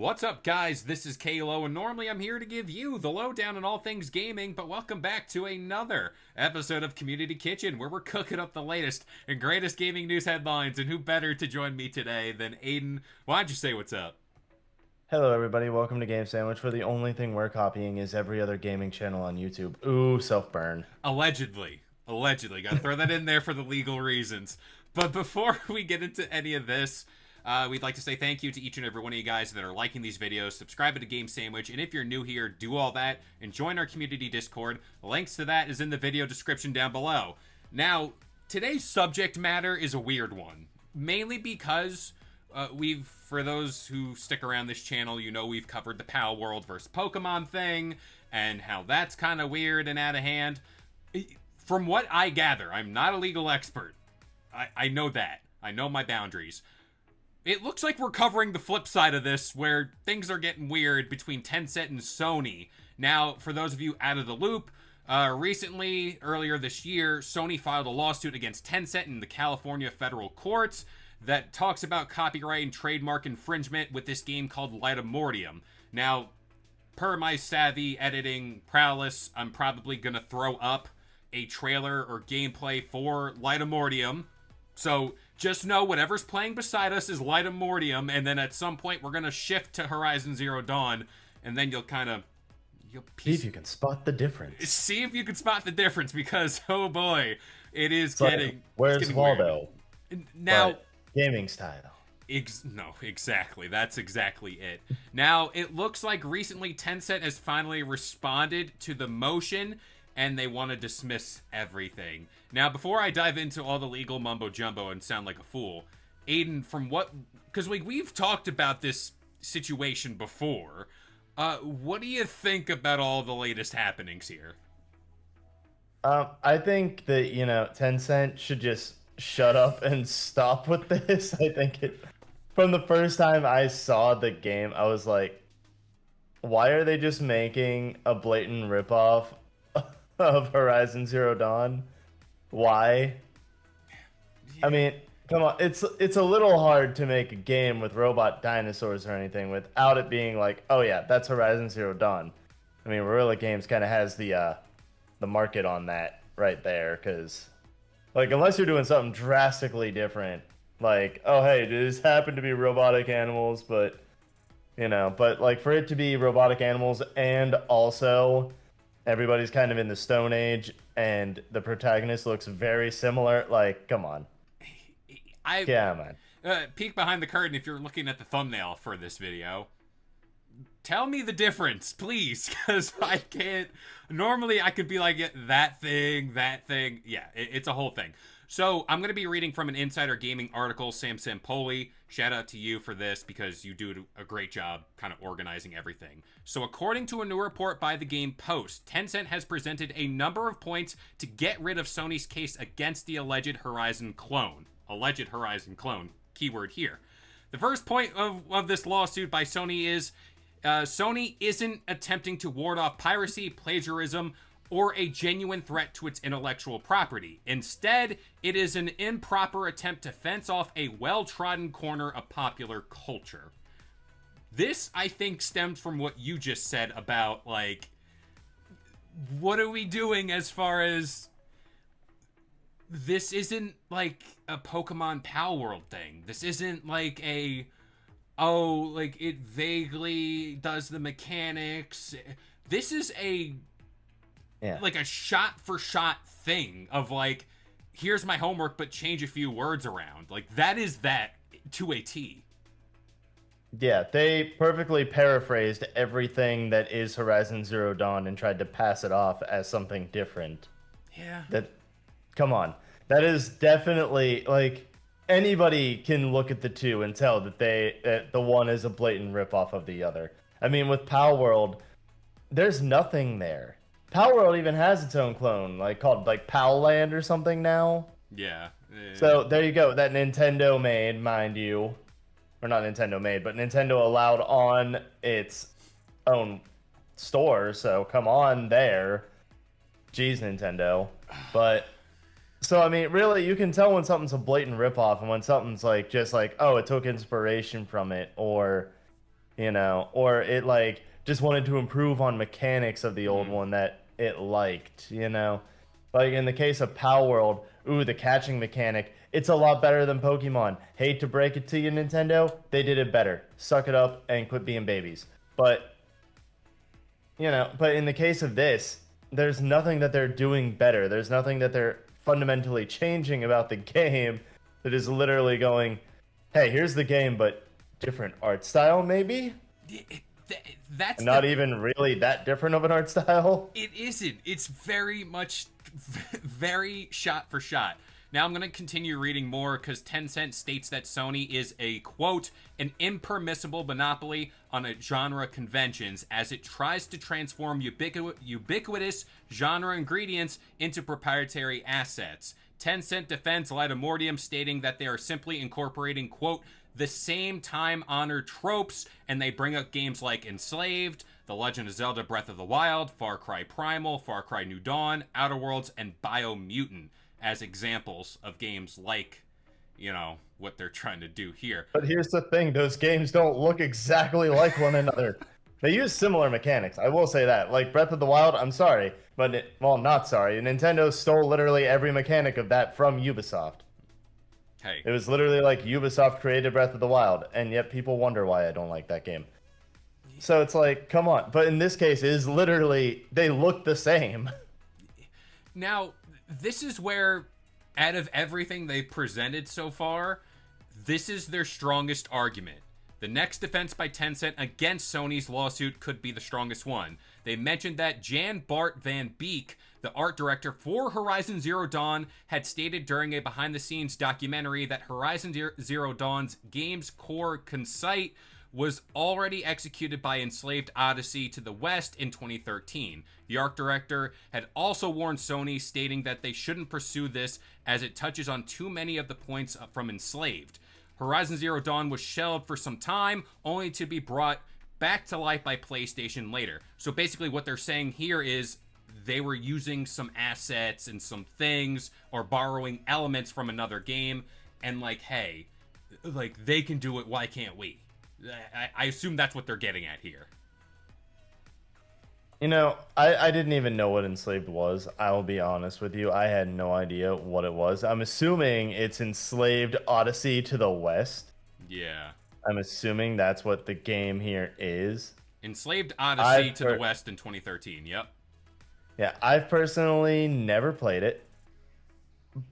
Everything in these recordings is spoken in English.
What's up, guys? This is Kalo, and normally I'm here to give you the lowdown on all things gaming, but welcome back to another episode of Community Kitchen, where we're cooking up the latest and greatest gaming news headlines, and who better to join me today than Aiden? Why don't you say what's up? Hello, everybody. Welcome to Game Sandwich, where the only thing we're copying is every other gaming channel on YouTube. Ooh, self-burn. Allegedly. Allegedly. Gotta throw that in there for the legal reasons. But before we get into any of this, we'd like to say thank you to each and every one of you guys that are liking these videos, subscribing to Game Sandwich, and if you're new here, do all that and join our community Discord. Links to that is in the video description down below. Now, today's subject matter is a weird one, mainly because for those who stick around this channel, you know we've covered the Pal World versus Pokemon thing, and how that's kind of weird and out of hand. From what I gather, I'm not a legal expert. I know that. I know my boundaries. It looks like we're covering the flip side of this, where things are getting weird between Tencent and Sony. Now, for those of you out of the loop, recently, earlier this year, Sony filed a lawsuit against Tencent in the California federal courts that talks about copyright and trademark infringement with this game called Light of Mortium. Now, per my savvy editing prowess, I'm probably going to throw up a trailer or gameplay for Light of Mortium. So just know whatever's playing beside us is Light of Mortium, and then at some point we're going to shift to Horizon Zero Dawn, and then you'll See if you can spot the difference. see if you can spot the difference, because oh boy, it is It's like, getting where's it's getting Waldo? weird. Now, But gaming style. no, exactly. That's exactly it. Now, it looks like recently Tencent has finally responded to the motion, and they want to dismiss everything. Now, before I dive into all the legal mumbo jumbo and sound like a fool, Aiden, because we've talked about this situation before, what do you think about all the latest happenings here? I think that, Tencent should just shut up and stop with this. I think from the first time I saw the game, I was like, why are they just making a blatant ripoff of Horizon Zero Dawn? Why? I mean, come on, it's a little hard to make a game with robot dinosaurs or anything without it being like, oh yeah, that's Horizon Zero Dawn. I mean, Guerrilla Games kind of has the market on that right there, because like unless you're doing something drastically different, like, oh hey, this happened to be robotic animals, but but like for it to be robotic animals and also everybody's kind of in the Stone Age, and the protagonist looks very similar. Like, come on. Yeah, man. Peek behind the curtain if you're looking at the thumbnail for this video. Tell me the difference, please, because I can't. Normally, I could be like, that thing. Yeah, it's a whole thing. So, I'm going to be reading from an Insider Gaming article, Sam Sampoli. Shout out to you for this, because you do a great job kind of organizing everything. So, according to a new report by the Game Post, Tencent has presented a number of points to get rid of Sony's case against the alleged Horizon clone. Alleged Horizon clone, keyword here. The first point of this lawsuit by Sony is Sony isn't attempting to ward off piracy, plagiarism, or a genuine threat to its intellectual property. Instead, it is an improper attempt to fence off a well-trodden corner of popular culture. This, I think, stems from what you just said about, like, what are we doing as far as this isn't like a Pokemon Pal World thing. This isn't like like it vaguely does the mechanics. This is like a shot for shot thing of like, here's my homework, but change a few words around. Like, that is that to a T. Yeah, they perfectly paraphrased everything that is Horizon Zero Dawn and tried to pass it off as something different. Yeah. Come on. That is definitely, like, anybody can look at the two and tell that the one is a blatant ripoff of the other. I mean, with Pal World, there's nothing there. Pal World even has its own clone, like called like Pal Land or something now. Yeah. So there you go. That Nintendo made, mind you. Or not Nintendo made, but Nintendo allowed on its own store. So come on there. Jeez, Nintendo. But so, I mean, really, you can tell when something's a blatant ripoff and when something's like just like, oh, it took inspiration from it, or you know, or it like just wanted to improve on mechanics of the old Mhm. one that it liked, you know. Like in the case of Pal World, ooh, the catching mechanic, it's a lot better than Pokemon. Hate to break it to you, Nintendo, they did it better. Suck it up and quit being babies. But, you know, but in the case of this, there's nothing that they're doing better. There's nothing that they're fundamentally changing about the game that is literally going, hey, here's the game, but different art style, maybe? That's Not the even really that different of an art style. It isn't. It's very much, very shot for shot. Now I'm going to continue reading more because Tencent states that Sony is a, quote, an impermissible monopoly on a genre conventions as it tries to transform ubiquitous genre ingredients into proprietary assets. Tencent defends Light of Mortium, stating that they are simply incorporating, quote, the same time-honored tropes, and they bring up games like Enslaved, The Legend of Zelda Breath of the Wild, Far Cry Primal, Far Cry New Dawn, Outer Worlds, and Biomutant as examples of games like, you know, what they're trying to do here. But here's the thing, those games don't look exactly like one another. They use similar mechanics, I will say that. Like Breath of the Wild, I'm sorry, but well, not sorry. Nintendo stole literally every mechanic of that from Ubisoft. Hey, It was literally like Ubisoft created Breath of the Wild, and yet people wonder why I don't like that game. So it's like, come on. But in this case, it is literally, they look the same. now, this is where, out of everything they've presented so far, this is their strongest argument. The next defense by Tencent against Sony's lawsuit could be the strongest one. They mentioned that Jan Bart van Beek, the art director for Horizon Zero Dawn, had stated during a behind-the-scenes documentary that Horizon Zero Dawn's game's core conceit was already executed by Enslaved Odyssey to the West in 2013. The art director had also warned Sony, stating that they shouldn't pursue this as it touches on too many of the points from Enslaved. Horizon Zero Dawn was shelved for some time, only to be brought back to life by PlayStation later. So basically what they're saying here is they were using some assets and some things or borrowing elements from another game, and like, hey, like, they can do it, why can't we? I assume that's what they're getting at here. You know, I didn't even know what Enslaved was. I will be honest with you. I had no idea what it was. I'm assuming it's Enslaved Odyssey to the West. Yeah. I'm assuming that's what the game here is. Enslaved Odyssey to the West in 2013, yep. Yeah, I've personally never played it.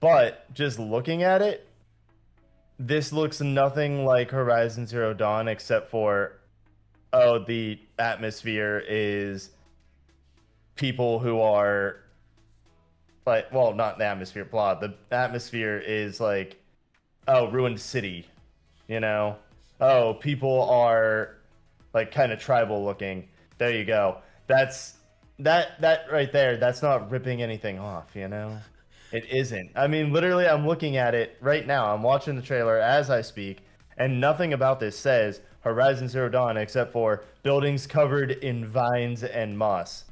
But just looking at it, this looks nothing like Horizon Zero Dawn except for, oh, the atmosphere is people who are like, well, not the atmosphere plot. The atmosphere is like, oh, ruined city, you know? Oh, people are like kind of tribal looking. There you go. That right there, that's not ripping anything off, you know? It isn't. I mean, literally, I'm looking at it right now. I'm watching the trailer as I speak, and nothing about this says Horizon Zero Dawn except for buildings covered in vines and moss.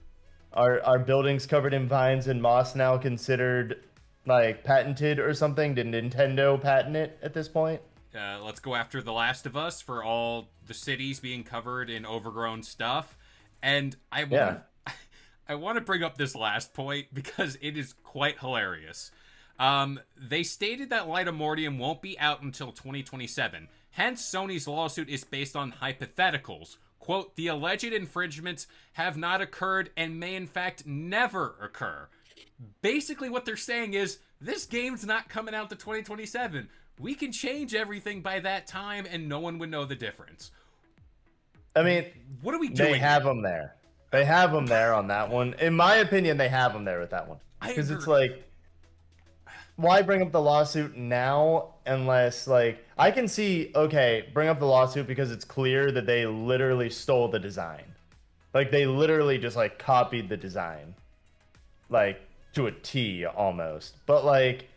Are buildings covered in vines and moss now considered like patented or something? Did Nintendo patent it at this point? Let's go after The Last of Us for all the cities being covered in overgrown stuff. And I want to bring up this last point because it is quite hilarious. They stated that Light of Mortium won't be out until 2027. Hence, Sony's lawsuit is based on hypotheticals. Quote, the alleged infringements have not occurred and may in fact never occur. Basically what they're saying is, this game's not coming out to 2027. We can change everything by that time and no one would know the difference. I mean, what are we doing? They have them there. They have them there on that one. In my opinion, they have them there with that one. Because it's like, why bring up the lawsuit now unless, like, I can see, okay, bring up the lawsuit because it's clear that they literally stole the design. Like, they literally just, like, copied the design. Like, to a T, almost. But, like,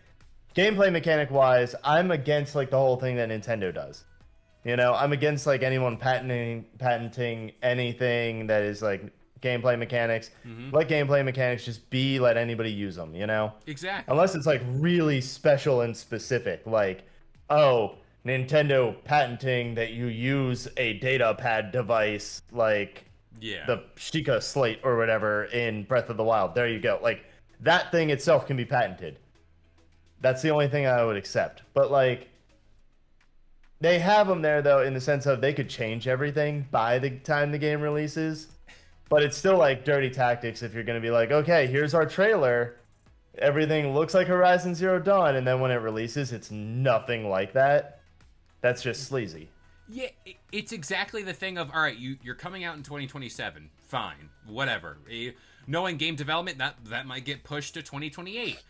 gameplay mechanic-wise, I'm against, like, the whole thing that Nintendo does. You know, I'm against, like, anyone patenting anything that is, like, gameplay mechanics. Let gameplay mechanics just be, let anybody use them, you know? Exactly. Unless it's, like, really special and specific. Like, oh, Nintendo patenting that you use a data pad device like Yeah. the Sheikah Slate or whatever in Breath of the Wild. There you go. Like that thing itself can be patented. That's the only thing I would accept. But like they have them there though in the sense of they could change everything by the time the game releases. But it's still like dirty tactics if you're going to be like, "Okay, here's our trailer. Everything looks like Horizon Zero Dawn," and then when it releases, it's nothing like that. That's just sleazy. Yeah, it's exactly the thing of, all right, you're coming out in 2027. Fine, whatever. Knowing game development, that might get pushed to 2028.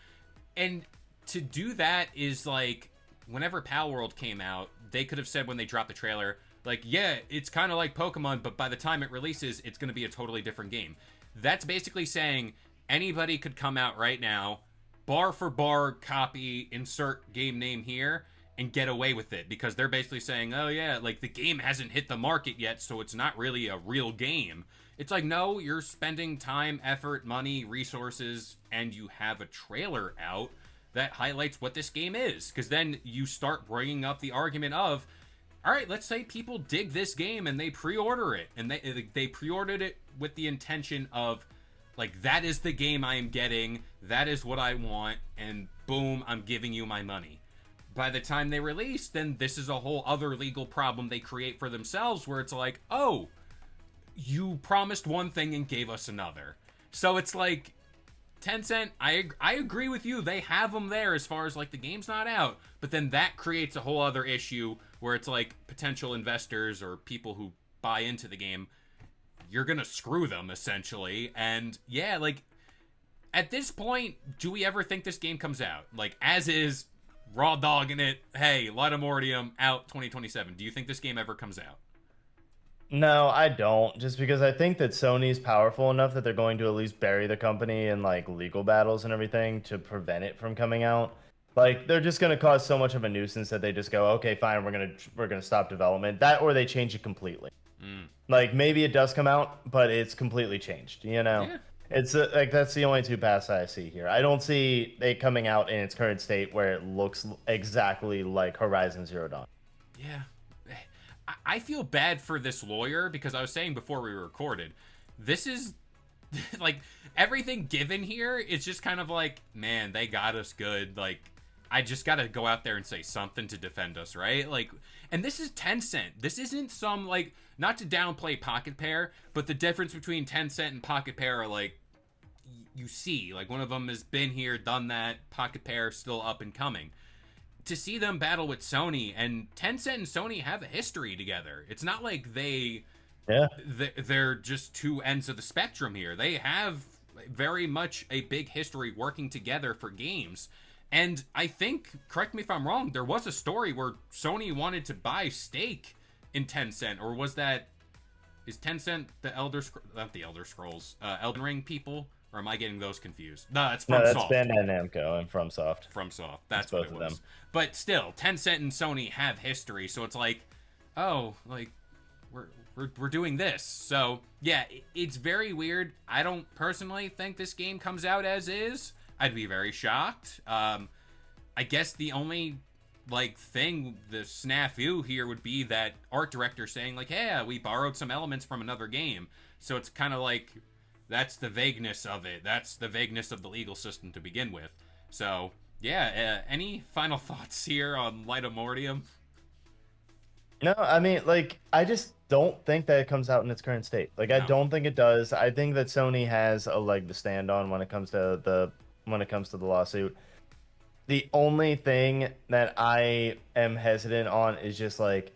And to do that is like, whenever Pal World came out, they could have said when they dropped the trailer, like, yeah, it's kind of like Pokemon, but by the time it releases, it's going to be a totally different game. That's basically saying anybody could come out right now, bar for bar copy, insert game name here, and get away with it, because they're basically saying, oh yeah, like the game hasn't hit the market yet, so it's not really a real game. It's like, no, you're spending time, effort, money, resources, and you have a trailer out that highlights what this game is. Because then you start bringing up the argument of, all right, let's say people dig this game and they pre-order it, and they pre-ordered it with the intention of, like, that is the game I am getting, that is what I want, and boom, I'm giving you my money. By the time they release, then this is a whole other legal problem they create for themselves, where it's like, oh, you promised one thing and gave us another. So it's like, Tencent, I agree with you, they have them there as far as like the game's not out, but then that creates a whole other issue where it's like potential investors or people who buy into the game, you're gonna screw them essentially. And yeah, like at this point, do we ever think this game comes out? Like, as is, raw dog in it, hey, Light of Mortium out 2027. Do you think this game ever comes out? No, I don't. Just because I think that Sony's powerful enough that they're going to at least bury the company in like legal battles and everything to prevent it from coming out. Like they're just going to cause so much of a nuisance that they just go, "Okay, fine, we're going to stop development." That or they change it completely. Mm. Like maybe it does come out, but it's completely changed, you know? Yeah. It's like that's the only two paths I see here. I don't see it coming out in its current state where it looks exactly like Horizon Zero Dawn. Yeah. I feel bad for this lawyer, because I was saying before we recorded, this is like everything given here is just kind of like, man, they got us good. Like, I just got to go out there and say something to defend us, right? Like, and this is Tencent. This isn't some, like, not to downplay Pocket Pair, but the difference between Tencent and Pocket Pair are like, you see, like one of them has been here, done that. Pocket Pair still up and coming. To see them battle with Sony, and Tencent and Sony have a history together. It's not like Yeah. they're just two ends of the spectrum here. They have very much a big history working together for games. And I think, correct me if I'm wrong, there was a story where Sony wanted to buy stake in Tencent, or was that, is Tencent the not the Elder Scrolls, Elden Ring people? Or am I getting those confused? No, that's No, that's FromSoft. Bandai Namco and FromSoft. FromSoft. That's both what it of was. them. But still, Tencent and Sony have history, so it's like, oh, like we're doing this. So yeah, it's very weird. I don't personally think this game comes out as is. I'd be very shocked. I guess the only like thing, the snafu here would be that art director saying like, "Hey, we borrowed some elements from another game." So it's kind of like, that's the vagueness of it. That's the vagueness of the legal system to begin with. So yeah, any final thoughts here on Light of Mortium? No, I mean, like, I just don't think that it comes out in its current state. Like, I No. don't think it does. I think that Sony has a leg to stand on when it comes to the lawsuit. The only thing that I am hesitant on is just like,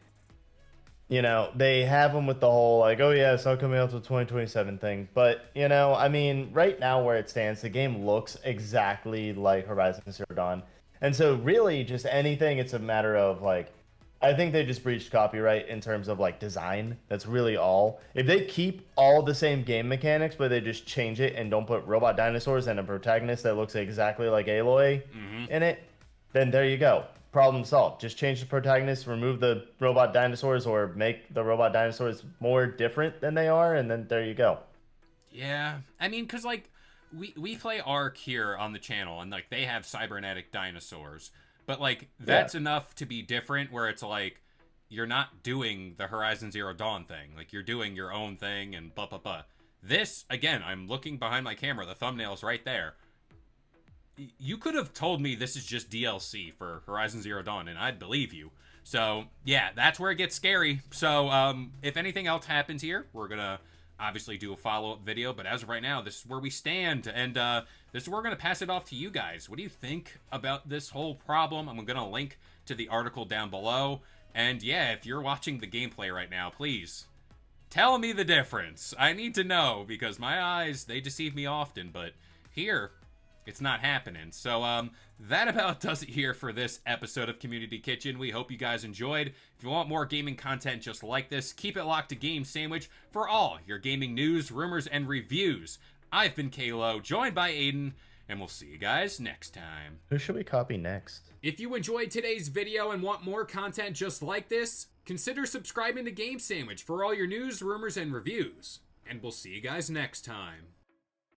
you know, they have them with the whole like, oh yeah, it's not coming out till 2027 thing. But you know, I mean, right now where it stands, the game looks exactly like Horizon Zero Dawn, and so really, just anything, it's a matter of like, I think they just breached copyright in terms of like design. That's really all. If they keep all the same game mechanics, but they just change it and don't put robot dinosaurs and a protagonist that looks exactly like Aloy in it, then there you go. Problem solved. Just change the protagonist, remove the robot dinosaurs, or make the robot dinosaurs more different than they are, and then there you go. Yeah, I mean, because like we play Ark here on the channel, and like they have cybernetic dinosaurs, But like that's enough to be different where it's like you're not doing the Horizon Zero Dawn thing. Like you're doing your own thing and blah blah blah. This, again, I'm looking behind my camera, the thumbnail's right there. You could have told me this is just DLC for Horizon Zero Dawn and I'd believe you. So yeah, that's where it gets scary. So if anything else happens here, we're gonna obviously do a follow-up video, but as of right now, this is where we stand, and this is where we're going to pass it off to you guys. What do you think about this whole problem? I'm going to link to the article down below, and yeah, if you're watching the gameplay right now, please tell me the difference. I need to know, because my eyes, they deceive me often, but here, it's not happening. So, that about does it here for this episode of Community Kitchen. We hope you guys enjoyed. If you want more gaming content just like this, keep it locked to Game Sandwich for all your gaming news, rumors, and reviews. I've been Kalo, joined by Aiden, and we'll see you guys next time. Who should we copy next? If you enjoyed today's video and want more content just like this, consider subscribing to Game Sandwich for all your news, rumors, and reviews. And we'll see you guys next time.